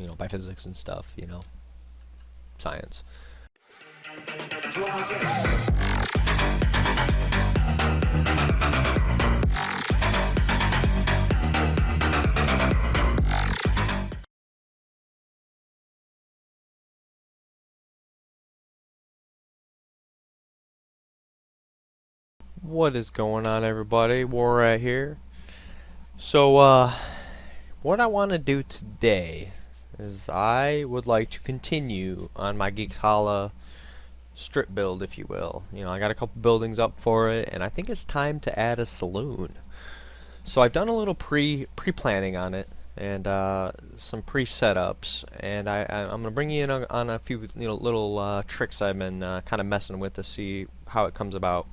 you know, by physics and stuff, you know, science. What is going on, everybody? War right here. So, what I want to do today is I would like to continue on my Geekxhalla strip build, if you will. You know, I got a couple buildings up for it, and I think it's time to add a saloon. So I've done a little pre-planning on it, and some pre-setups, and I'm gonna bring you in on a few, you know, little tricks I've been kind of messing with to see how it comes about.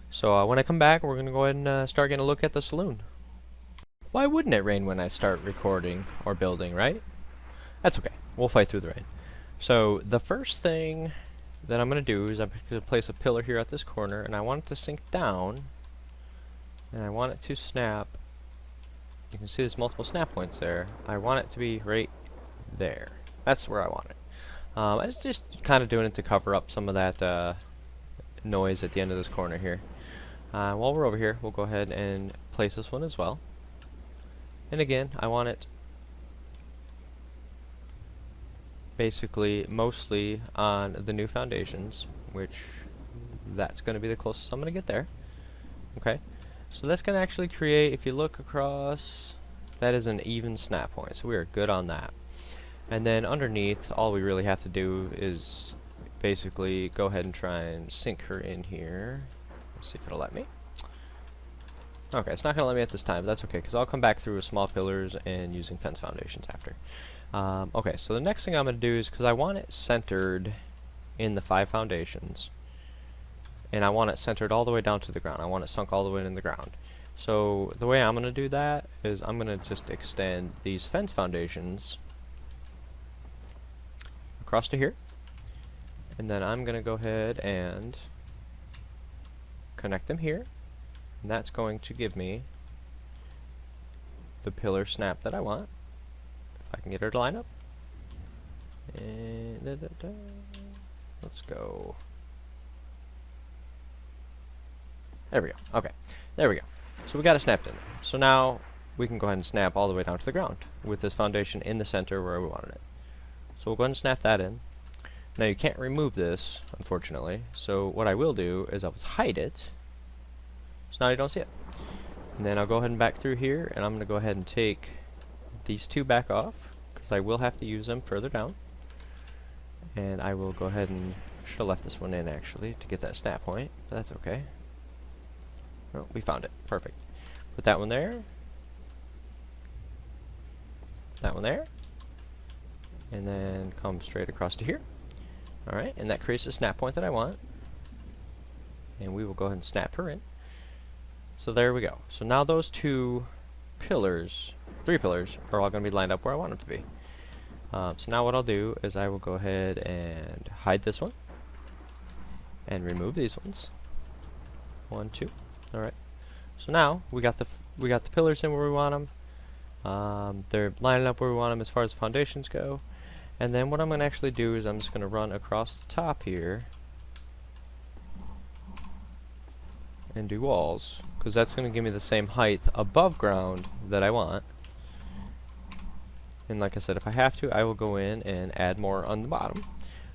So when I come back, we're gonna go ahead and start getting a look at the saloon. Why wouldn't it rain when I start recording or building, right? That's okay. We'll fight through the rain. So the first thing that I'm gonna do is I'm gonna place a pillar here at this corner, and I want it to sink down, and I want it to snap. You can see there's multiple snap points there. I want it to be right there. That's where I want it. I was just kind of doing it to cover up some of that noise at the end of this corner here. While we're over here, we'll go ahead and place this one as well. And again, I want it basically mostly on the new foundations, which that's going to be the closest I'm going to get there. Okay, so that's going to actually create, if you look across, that is an even snap point, so we are good on that. And then underneath, all we really have to do is basically go ahead and try and sink her in here. Let's see if it'll let me. Okay, it's not going to let me at this time, but that's okay, because I'll come back through with small pillars and using fence foundations after. Okay, so the next thing I'm going to do is, because I want it centered in the 5 foundations, and I want it centered all the way down to the ground. I want it sunk all the way in the ground. So the way I'm going to do that is I'm going to just extend these fence foundations across to here, and then I'm going to go ahead and connect them here, and that's going to give me the pillar snap that I want. If I can get her to line up. And let's go. There we go. Okay, there we go. So we got it snapped in there. So now we can go ahead and snap all the way down to the ground with this foundation in the center where we wanted it. So we'll go ahead and snap that in. Now you can't remove this, unfortunately, so what I will do is I'll hide it, so now you don't see it. And then I'll go ahead and back through here, and I'm going to go ahead and take these 2 back off, because I will have to use them further down. And I will go ahead and, should have left this one in actually, to get that snap point, but that's okay. Oh, we found it. Perfect. Put that one there. That one there. And then come straight across to here. Alright, and that creates the snap point that I want. And we will go ahead and snap her in. So there we go. So now those 2 pillars, 3 pillars, are all going to be lined up where I want them to be. So now what I'll do is I will go ahead and hide this one. And remove these ones. 1, 2. Alright. So now we got the pillars in where we want them. They're lining up where we want them as far as the foundations go. And then what I'm going to actually do is I'm just going to run across the top here and do walls, because that's going to give me the same height above ground that I want. And like I said, if I have to, I will go in and add more on the bottom.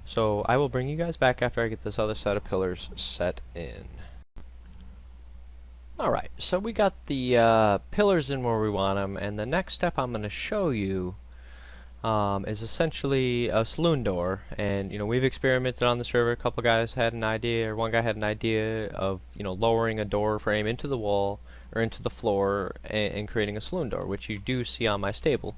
So I will bring you guys back after I get this other set of pillars set in. Alright, so we got the pillars in where we want them, and the next step I'm going to show you is essentially a saloon door. And you know, we've experimented on the server. A couple guys had an idea, or one guy had an idea of, you know, lowering a door frame into the wall or into the floor and creating a saloon door, which you do see on my stable.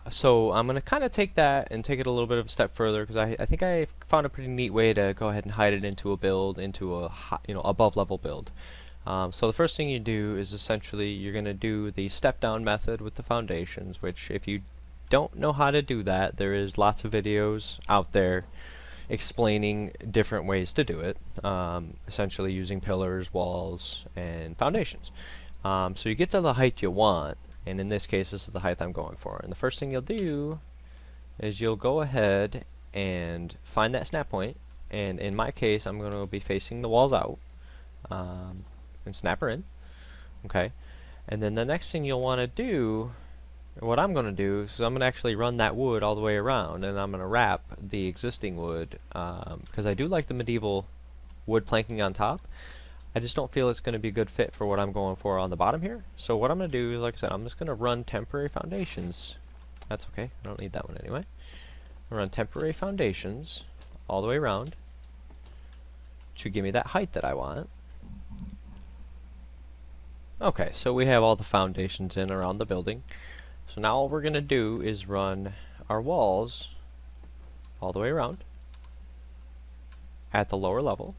So I'm going to kind of take that and take it a little bit of a step further, because I think I found a pretty neat way to go ahead and hide it into a build, into a above level build. So the first thing you do is essentially you're going to do the step down method with the foundations, which if you don't know how to do that, there is lots of videos out there explaining different ways to do it, essentially using pillars, walls, and foundations. So you get to the height you want, And in this case, this is the height I'm going for. And the first thing you'll do is you'll go ahead and find that snap point. And in my case, I'm going to be facing the walls out and snap her in. Okay. And then the next thing you'll want to do, what I'm going to do, is I'm going to actually run that wood all the way around, and I'm going to wrap the existing wood, because I do like the medieval wood planking on top. I just don't feel it's going to be a good fit for what I'm going for on the bottom here. So what I'm going to do is, like I said, I'm just going to run temporary foundations. That's okay, I don't need that one anyway. I'll run temporary foundations all the way around to give me that height that I want. Okay, so we have all the foundations in around the building. So now all we're going to do is run our walls all the way around at the lower level.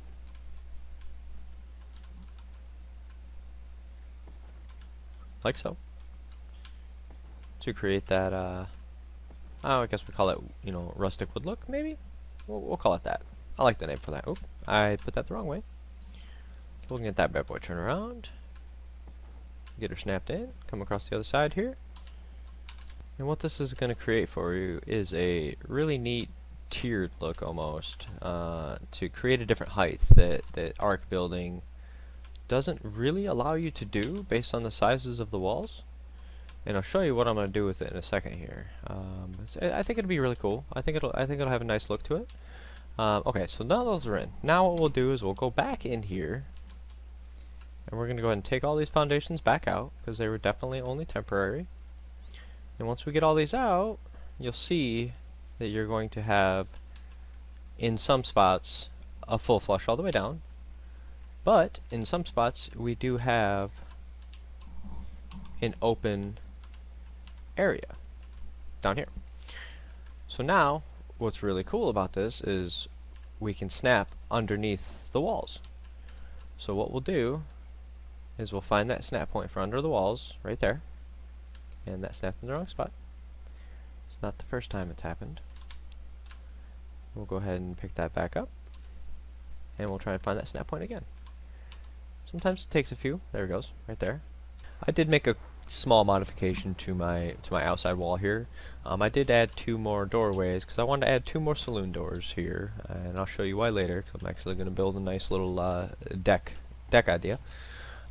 Like so. To create that, oh, I guess we call it, you know, rustic wood look, maybe? We'll call it that. I like the name for that. Oh, I put that the wrong way. We'll get that bad boy turn around. Get her snapped in, come across the other side here. And what this is going to create for you is a really neat tiered look almost, to create a different height that Ark building doesn't really allow you to do based on the sizes of the walls. And I'll show you what I'm going to do with it in a second here. I think it'll be really cool. I think it'll have a nice look to it. Okay, so now those are in. Now what we'll do is we'll go back in here, and we're going to go ahead and take all these foundations back out, because they were definitely only temporary. And once we get all these out, you'll see that you're going to have, in some spots, a full flush all the way down. But in some spots, we do have an open area down here. So now, what's really cool about this is we can snap underneath the walls. So what we'll do is we'll find that snap point for under the walls, right there. And that snapped in the wrong spot. It's not the first time it's happened. We'll go ahead and pick that back up, and we'll try and find that snap point again. Sometimes it takes a few. There it goes, right there. I did make a small modification to my outside wall here. I did add 2 more doorways because I wanted to add 2 more saloon doors here, and I'll show you why later, because I'm actually going to build a nice little deck idea.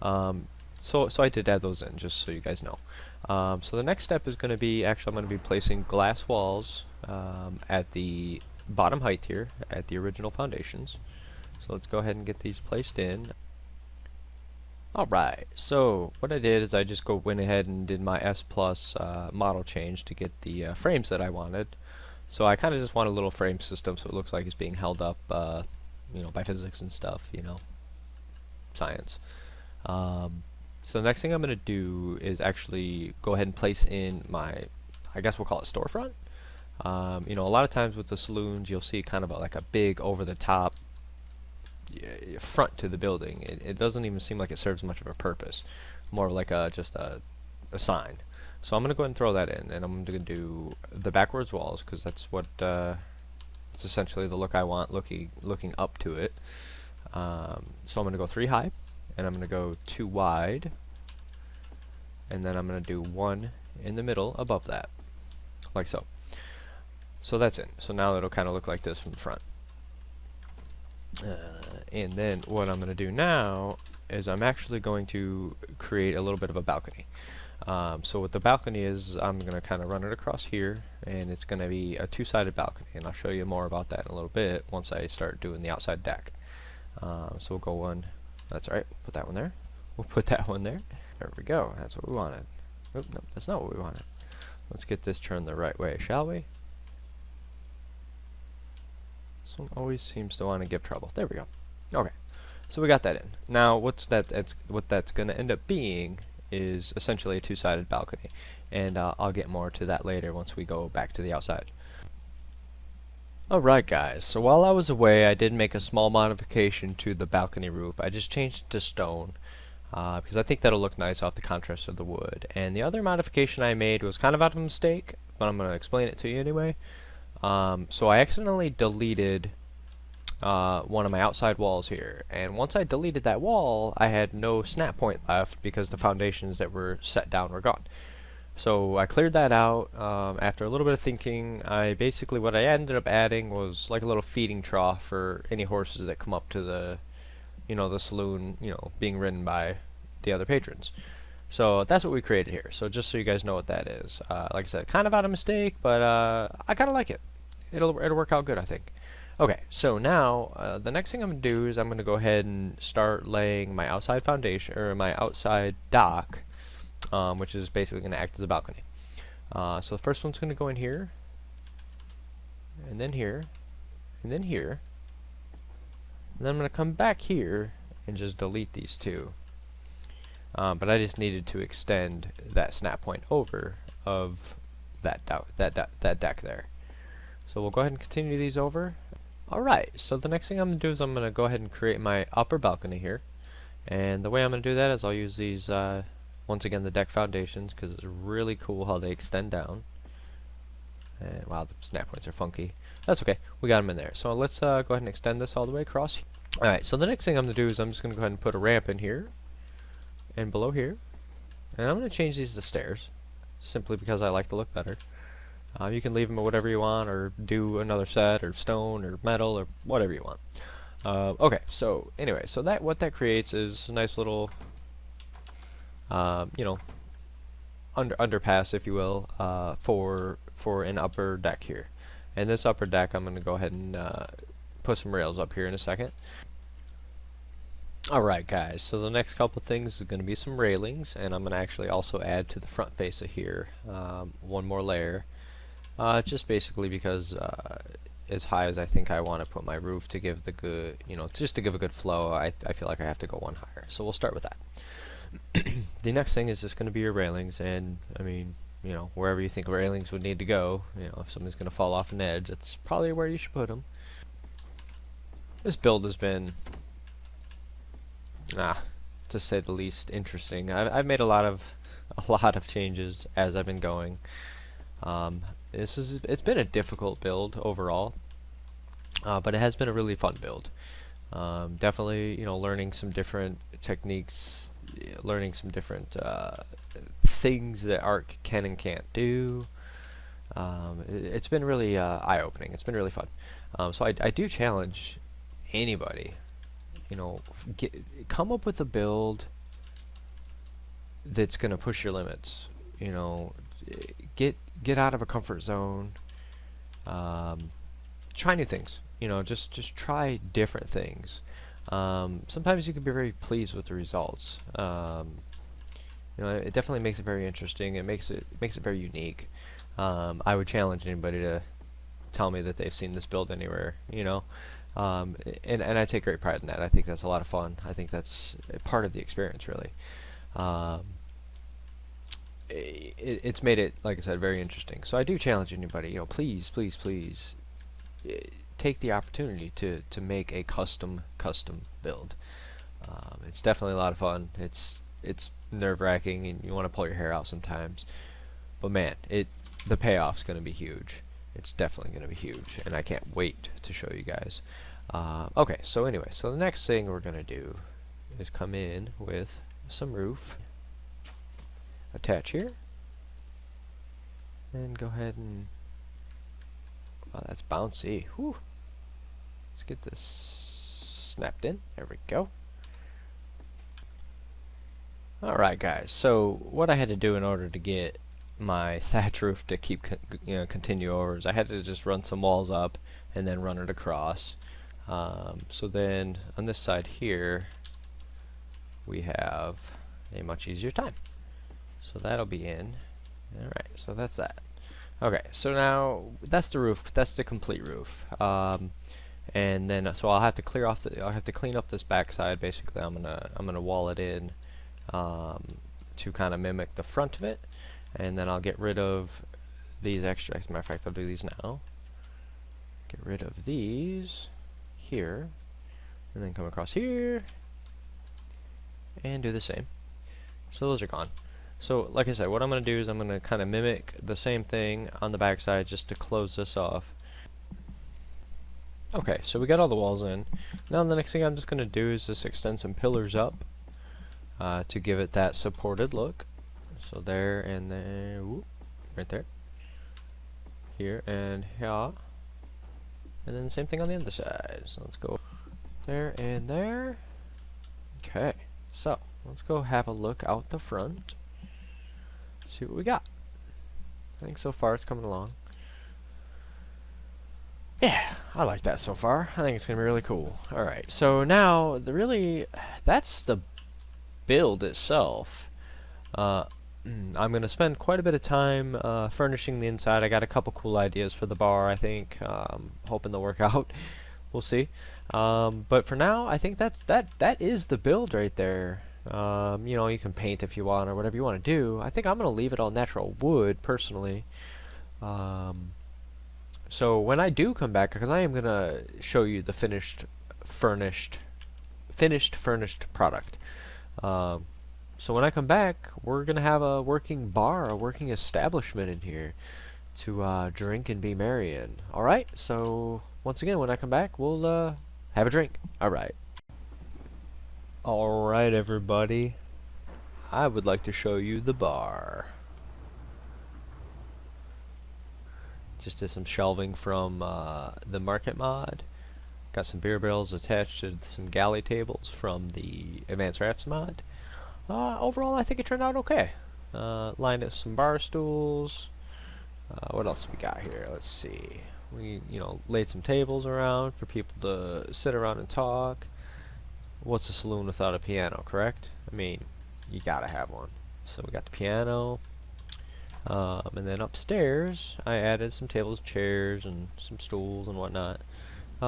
So I did add those in, just so you guys know. So the next step is going to be, actually I'm going to be placing glass walls at the bottom height here, at the original foundations. So let's go ahead and get these placed in. Alright, so what I did is I just went ahead and did my S Plus model change to get the frames that I wanted. So I kind of just want a little frame system so it looks like it's being held up, you know, by physics and stuff, you know, science. So the next thing I'm going to do is actually go ahead and place in my, I guess we'll call it storefront. You know, a lot of times with the saloons you'll see kind of like a big over-the-top front to the building. It doesn't even seem like it serves much of a purpose. More like just a sign. So I'm going to go ahead and throw that in, and I'm going to do the backwards walls, because that's what it's essentially the look I want, looking up to it. So I'm going to go 3 high, and I'm going to go 2 wide, and then I'm going to do 1 in the middle above that, like so. So that's it. So now it'll kind of look like this from the front. And then what I'm going to do now is I'm actually going to create a little bit of a balcony. So what the balcony is, I'm going to kind of run it across here, and it's going to be a 2-sided balcony, and I'll show you more about that in a little bit once I start doing the outside deck. So we'll go 1, that's alright, put that one there, we'll put that one there, there we go, that's what we wanted. Oop, no, that's not what we wanted. Let's get this turned the right way, shall we? This one always seems to want to give trouble. There we go. Okay, so we got that in. Now what that's going to end up being is essentially a 2-sided balcony, and I'll get more to that later once we go back to the outside. Alright guys, so while I was away I did make a small modification to the balcony roof. I just changed it to stone because I think that'll look nice off the contrast of the wood. And the other modification I made was kind of out of a mistake, but I'm going to explain it to you anyway. So I accidentally deleted one of my outside walls here, and once I deleted that wall I had no snap point left because the foundations that were set down were gone. So I cleared that out. After a little bit of thinking, what I ended up adding was like a little feeding trough for any horses that come up to the saloon, being ridden by the other patrons. So that's what we created here. So just so you guys know what that is. Like I said, kind of out of mistake, but I kind of like it. It'll work out good, I think. Okay, so now the next thing I'm gonna do is I'm gonna go ahead and start laying my outside foundation, or my outside dock, which is basically gonna act as a balcony. So the first one's gonna go in here, and then here, and then here, and then I'm gonna come back here and just delete these two. But I just needed to extend that snap point over of that deck there. So we'll go ahead and continue these over. Alright, so the next thing I'm going to do is I'm going to go ahead and create my upper balcony here. And the way I'm going to do that is I'll use these, once again, the deck foundations, because it's really cool how they extend down. And wow, the snap points are funky. That's okay, we got them in there. So let's go ahead and extend this all the way across. Alright, so the next thing I'm going to do is I'm just going to go ahead and put a ramp in here, and below here. And I'm going to change these to stairs, simply because I like the look better. You can leave them at whatever you want, or do another set, or stone, or metal, or whatever you want. Okay, so anyway, so what that creates is a nice little, underpass, if you will, for an upper deck here. And this upper deck, I'm going to go ahead and put some rails up here in a second. Alright guys, so the next couple things is going to be some railings, and I'm going to actually also add to the front face of here one more layer. Just basically because as high as I think I want to put my roof to give the good, just to give a good flow, I feel like I have to go one higher. So we'll start with that. The next thing is just going to be your railings, and I mean, wherever you think railings would need to go, if something's going to fall off an edge, that's probably where you should put them. This build has been, to say the least, interesting. I've made a lot of changes as I've been going. It's been a difficult build overall, but it has been a really fun build. Definitely, learning some different techniques, learning some different things that Ark can and can't do. It's been really eye-opening. It's been really fun. So I do challenge anybody, come up with a build that's gonna push your limits. Get out of a comfort zone. Try new things. Just try different things. Sometimes you can be very pleased with the results. It definitely makes it very interesting. It makes it very unique. I would challenge anybody to tell me that they've seen this build anywhere. And I take great pride in that. I think that's a lot of fun. I think that's part of the experience, really. It's made it, like I said, very interesting. So I do challenge anybody, please take the opportunity to make a custom build. It's definitely a lot of fun. It's nerve-wracking, and you want to pull your hair out sometimes. But man, the payoff's going to be huge. It's definitely going to be huge, and I can't wait to show you guys. Okay, so anyway, so the next thing we're going to do is come in with some roof. Attach here, and go ahead and, wow, that's bouncy. Whew. Let's get this snapped in. There we go. Alright guys, so what I had to do in order to get my thatch roof to keep continue over is I had to just run some walls up and then run it across. So then on this side here we have a much easier time. So that'll be in. Alright, so that's that. Okay, so now that's the roof. That's the complete roof. And then so I'll have to clean up this backside. Basically, I'm gonna wall it in to kind of mimic the front of it, and then I'll get rid of these extra. As a matter of fact, I'll do these now. Get rid of these here, and then come across here and do the same. So those are gone. So like I said, what I'm going to do is I'm going to kind of mimic the same thing on the back side just to close this off. Okay, so we got all the walls in. Now the next thing I'm just going to do is just extend some pillars up to give it that supported look. So there and there, whoop, right there, here and here, and then the same thing on the other side. So let's go there and there. Okay, so let's go have a look out the front, see what we got. I think so far it's coming along. Yeah, I like that so far. I think it's gonna be really cool. Alright, so now that's the build itself. I'm gonna spend quite a bit of time furnishing the inside. I got a couple cool ideas for the bar, I think. Hoping they'll work out. We'll see. But for now, I think that is the build right there. You know, you can paint if you want or whatever you want to do. I think I'm gonna leave it all natural wood personally. So when I do come back, because I am gonna show you the finished furnished product. So when I come back, we're gonna have a working bar, a working establishment in here to drink and be merry in. All right. So once again, when I come back, we'll have a drink. All right. All right, everybody. I would like to show you the bar. Just did some shelving from the market mod. Got some beer barrels attached to some galley tables from the advanced rafts mod. Overall, I think it turned out okay. Lined up some bar stools. What else we got here? Let's see. We, laid some tables around for people to sit around and talk. What's a saloon without a piano, correct? I mean, you gotta have one. So we got the piano. And then upstairs, I added some tables, chairs, and some stools and whatnot.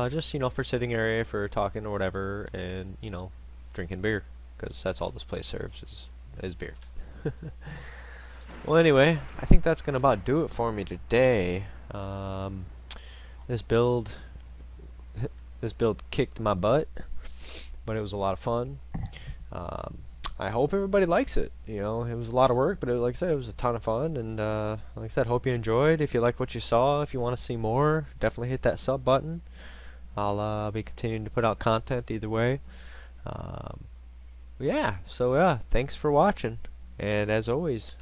Just, for sitting area, for talking or whatever, and, drinking beer. Because that's all this place serves is beer. Well, anyway, I think that's going to about do it for me today. This build kicked my butt, but it was a lot of fun. I hope everybody likes it. It was a lot of work, but like I said, it was a ton of fun. And like I said, hope you enjoyed. If you like what you saw, if you want to see more, definitely hit that sub button. I'll be continuing to put out content either way. Yeah, so thanks for watching. And as always,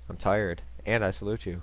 I'm tired, and I salute you.